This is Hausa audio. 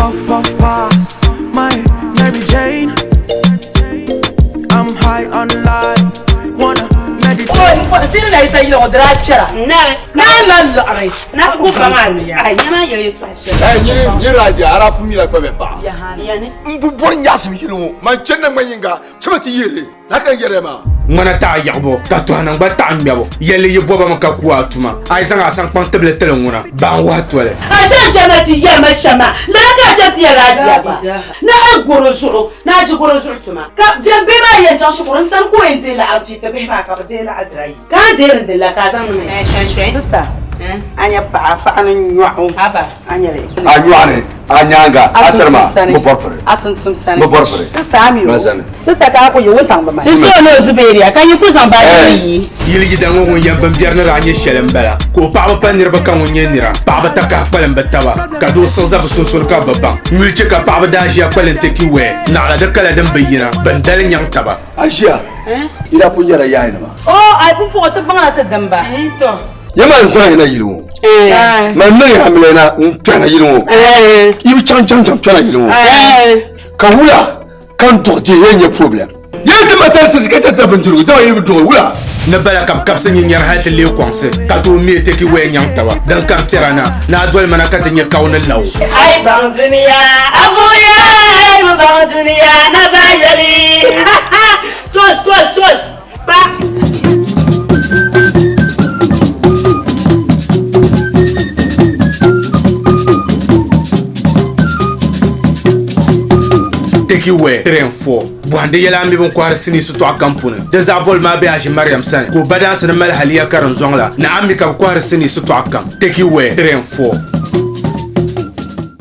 Puff, puff, pass. My Mary Jane. I'm high on life. Wanna meditate. Oh, what? See the say you drive chera. No. Na ku fama ai nyama yele twashe. Ni radio Arab mi la kwabe pa. Yani. Mbu bon yasmi hilu man chenna mayinga chamati yele. Lakan yerema. Mana ta yagbo ka to hanan ba ta mbabo yele ye boba maka ku atuma ai zanga san kwan table tele nguna ba wa tole A shan jamati yama shama la ka ta ti radio ba. Na goro suru na ji goro suru tuma. Ka jambe ba ya jan shukurun san ko yanzu la alfi ta be ba ka ba la azrai. Ka dire de la ka zan mu. Sister. Anya pa anu nyu. Aba. Anya le. Anywane anyanga atarma mo porfere. Atuntum sane. Mo porfere. Sister Ami. Masane. Sister ka ko yo tang ba mai. Sister no Zuberia kan yi kusan ba yi. yili gidan ngon ya ban biyar na ranye shelen bala ko pa ba panir ba kan wonye nira pa ba taka kwalan bataba ka do so za so so ka babban mulke ka pa ba da shi kwalan take we na la da kala dan bayyana ban dalin yan taba Aisha. Ila punjara yayin ma. Oh, ai fu fo ta bangala ta damba. To. Yaman san ina yilu. Man ne hamlena ntana yilu. Ibi chan tana yilu. Ka hula kan to ti yenye problem. Yadda matar sa ka ta banjuru da yi do hula. na bala kam kapsin yin yar hatin le kwanse ka to me take we nyang taba dan kam tirana na dole mana ka tanya kauna law Ai bang duniya abuya ai bang duniya na bayali. Tos ba. take we train for buande yala mi bon kwar sini su to akampune de zabol ma be aji Mariam san ko badan san mal haliya karan zongla na ammi ka kwar sini su to akam take we train for